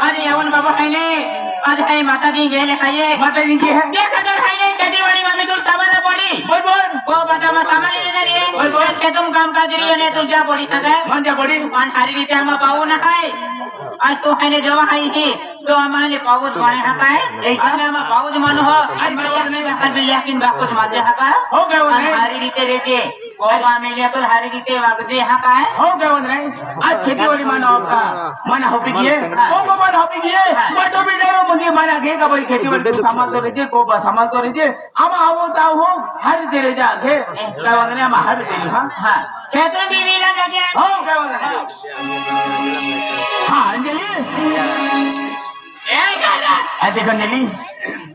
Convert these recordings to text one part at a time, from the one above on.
आज यवन बाबा खाइने आज खाइ माता दी गेले खाइए माता दी के है देख अगर खाइने खेतीबाड़ी में तुम सामान पड़ी बोल बोल वो बाटा में सामान ले ले रे बोल बोल के तुम काम काज रही ने तुम जा पड़ी सके मन जा पड़ी पान हारी रीते हम पाऊ ना खाए आज तो खाइने जवा खाई थी तो हमारे पाऊज माने हकाए एक दिन हम पाऊज मानो हो आज बरोबर नहीं रखल भी लेकिन बाकुज माजे हका हो गए वो हारी रीते रहते ओ मामेलिया तो हारी रीते वागदे हकाए हो गए वो नहीं आज खेतीबाड़ी मानो आपका माना हो पिए को माना हो पिए बटो भी डरो मुझे माना के का भाई खेतीबाड़ी तो सामान तो लीजिए को बस सामान तो लीजिए हम आओ ताऊ हो हारी तेरे जा के का वंदने हम हारी तेरी हां हां खेत में बीवी लगा के हो गए वो हां अंजलि ए देखो नेली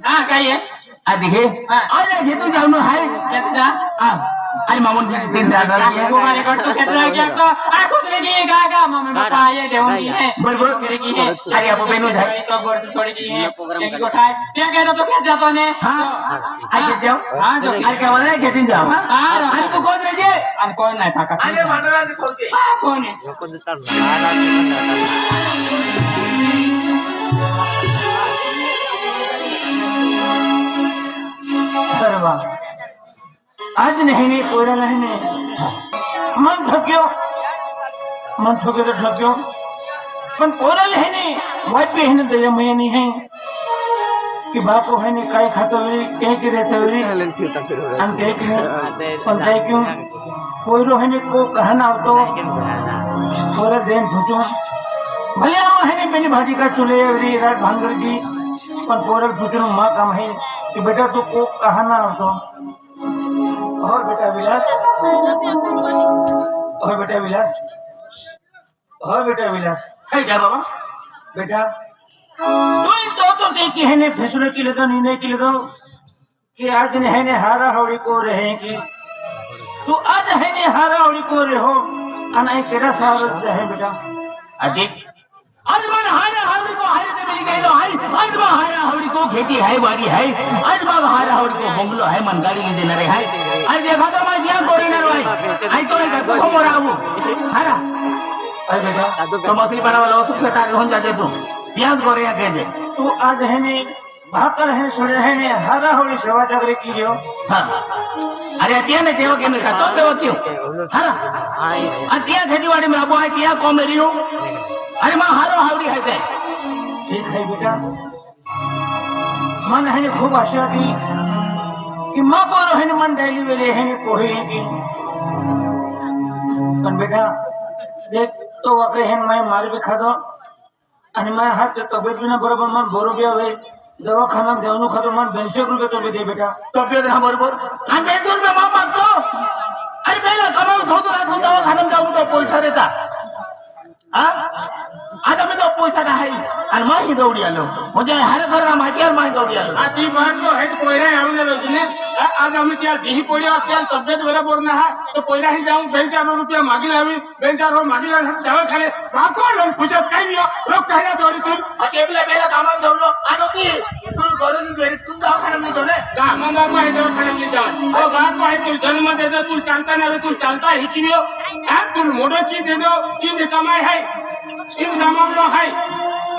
हां कहिए आ देखे आ जा तू जानो है खेत जा हां अरे मामून दिन डाल रहा है वो मारे कर तो खेत जा क्या तो आ खुद लगी गागा मम्मी पापा ये देवनी है बोल बोल फिर की है अरे अब बेनु धर तो गोर से छोड़ की है एक को ठाए क्या कह रहा तो खेत जा तो ने हां आगे जाओ हां जो अरे क्या बोल रहा है खेत जाओ हां अरे तू कौन रे जे अरे कौन नहीं था अरे मानरा से खोलते हां कौन है जो को करवा आज नहीं पूरा नहीं मन ठक्यो मन ठोके तो ठक्यो पण पूरा नहीं वाटते है तो ये नहीं है कि बापो है नहीं काय खातो वे कह के रहते वे हम देख पण काय क्यों कोईरो है नहीं को कहना हो तो पूरा दिन ठुचो भले हम है नहीं मेरी भाजी का चूल्हे री रात भांगर की पण पूरा ठुचो मां काम है कि बेटा तू को कहना हो तो और बेटा विलास और बेटा विलास और बेटा विलास है क्या बाबा बेटा तो देखी है ने फैसले की लगा निर्णय की लगा कि आज ने है ने हारा हौड़ी को रहे कि तू आज है ने हारा हौड़ी को रहो अनाई तेरा सारत है बेटा अधिक आज बार हारा हौड़ी को हारे तो मिल गए लो हाय आज बार हारा हौड़ी को खेती है बाड़ी है आज बार हारा हौड़ी को बंगलो है मनगाड़ी के देना रे है आज देखा तो मैं दिया कोरिनर भाई आई तो है को मोराऊ हारा अरे बेटा तो मछली पाना वाला उससे टार होन जाते तू दिया कोरिया के जे तू आज है ने भाकर है सोडे है ने हरा होली सेवा चाकरी की जो हाँ अरे ત્યાં ને સેવા કેમ કરતો સેવા ક્યું હરા અત્યાં ખેતીવાડી માં આબો આ ક્યાં કોમેરીઓ अरे मां हारो हावड़ी है ते ठीक है बेटा मन है खूब आशा की कि माँ बोलो है मन डेली वेले है पोहे की पण बेटा देख तो वक्र है मैं मार भी खा दो आणि मैं हाथ तब्येत भी ना बरोबर मन बोरो भी आवे दवाखाना जाऊन खातो मन 200 रुपये तो भी दे बेटा तब्येत हा बरोबर आणि 200 रुपये मां मागतो अरे पहिला कमावत होतो तू दवाखान्यात जाऊ तो पैसा देता हा आता मी तो पैसा नाही आणि माही दौडी आलो म्हणजे हार करणं माहिती आहे माही दौडी आलो ती महत्व हे पहिला येऊन गेलो तिने आज आम्ही त्या दिही पोळी असते तब्येत बरोबर ना तर पहिला ही जाऊन 2,400 रुपये मागील आम्ही 2,400 मागील दवाखाने राखो खुशात काही नाही लोक काही ना चोरीतून टेबला बेला कामात जाऊन आलो की तू गरज घरी तू दवाखान्यात नाही जाऊ का मग बाबा हे दवाखान्यात जाऊन ओ बाप आहे तू जन्म देतो तू चालता नाही तू चालता ही की तू मोठं की दे दो की कमाई है इन जमावलो है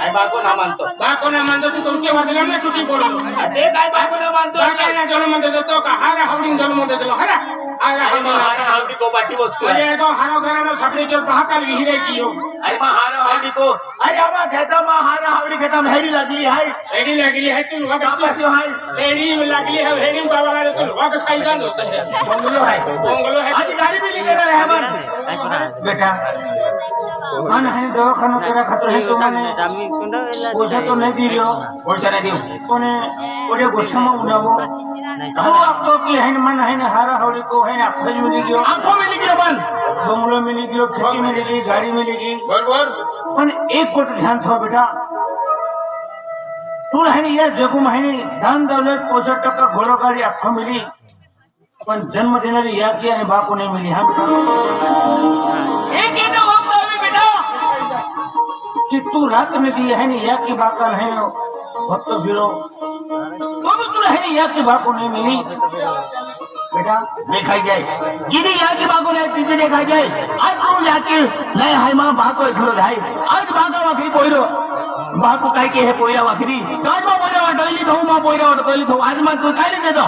आई बाको ना मानतो बाको ना मानतो तू तुमच्या वाटल्या ना तुटी बोलतो ते काय बाको ना मानतो काय ना जन्म देतो का हारा हावडीन जन्म देतो हरा हारा हावडी को बाटी बसतो अरे एगो हारो घरानो सापडीचो बहाकाल विहिरे कियो अरे मा हारा हावडी को अरे आमा खेता मा हारा हावडी खेता में हेडी लागली है हेडी लागली है तू लोग कापासी है हेडी लागली है हेडी बाबा तू लोग खाई जान होता है बंगलो है आज गाड़ी भी लेके रहे हमन बेटा मन है दवाखाना तेरा खतर है तो मैंने पैसा तो नहीं दी लियो पैसा नहीं दियो कोने ओडे गोछा में उड़ावो तो आपको की है मन है हारा हावड़ी को है आंखों में मिली गयो आंखों में लिखियो मन बंगलो मिली गयो खेती मिलेगी गाड़ी मिलेगी बरोबर पण एक गोट ध्यान थो बेटा तू है या जगू में है धन दौलत 65% घोड़ो गाड़ी आंखों मिली पण जन्म देणारी या की आणि बाको नहीं मिली हाँ एक ही तो वक्त अभी बेटा कि तू रात में दी है या की बाका है भक्त फिरो तो भी तू है या की बाको नहीं मिली बेटा देखाई जाए जिदी या की बाको नहीं तिथे देखाई जाए आज तू या की नहीं है मां बाको इथलो जाए आज बागा वाखरी पोइरो बाको काय के हे पोइरा वाखरी आज मा पोइरा वाटली तो मा पोइरा वाटली तो आज मा तू काय ले देतो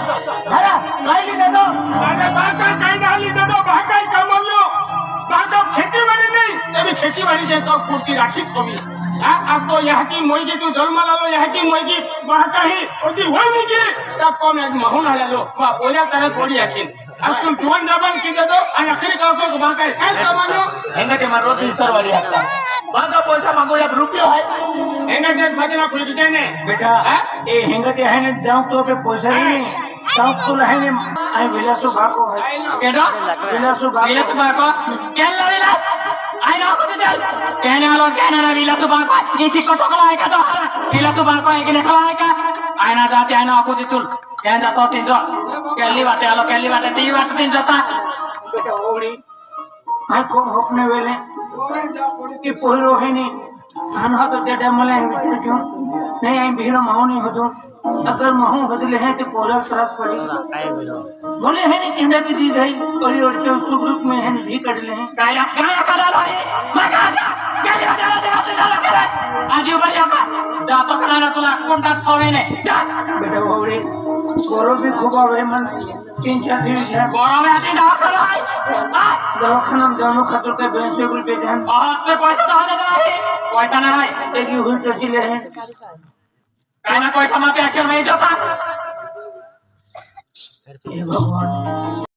खरा काय ले देतो अरे बाका काय नाही देतो बाका कमवलो बाका खेतीवाडी नाही तरी खेतीवाडी जे तो पूर्ती राखीत होवी आज तो यहाँ की मोईगी तू जन्म लालो यहाँ की मोईगी बाका ही ओसी होई नहीं की तब कौन एक महून आलेलो वा पोइरा तरह थोड़ी आखिन आज तुम जुवान जबान की देतो आणि आखरी का तो बाका काय कमालो हेंगा ते मारो ती सरवाडी आता बागा पैसा मागो 1 रुपया है हेंगा ते भाजना खुल के ने बेटा ए हेंगते है ने जाऊ तो पे पैसा नहीं जाऊ तो है ने आई विलासो बाको है केडो विलासो बाको केन लाविला आई ना को दे केन आलो केन ना विलासो बाको इसी कटकला है का तो विलासो बाको है के देखला है का आई ना जाते आई ना को दितुल केन जातो तीन जो केली बाटे आलो केली बाटे ती बाटे तीन जाता बेटा ओड़ी आई को होपने वेले कि पोरो है ने आना तो ते मला विचार क्यों नहीं आई भीड़ माहो नहीं हो अगर माहो बदले हैं तो पोरा त्रास पड़ी बोले है ने चिंता की चीज है और और सुख दुख में है नहीं कर ले हैं काय करा लो मैं कहा जा केली बाटे आलो तेरा तुझा करे आज ऊपर जा जातो कराना तुला कोणता छोवे ने जा बेटा ओड़ी पोरो भी खूब आवे मन 3-4 दिन है गरम आती ना करो आ दवाखाना जानो खातिर के 200 रुपए ध्यान आपके पैसा तो होने नहीं पैसा ना है एक ही हुई तो चिले हैं काय ना पैसा मापे अक्षर में जाता हे भगवान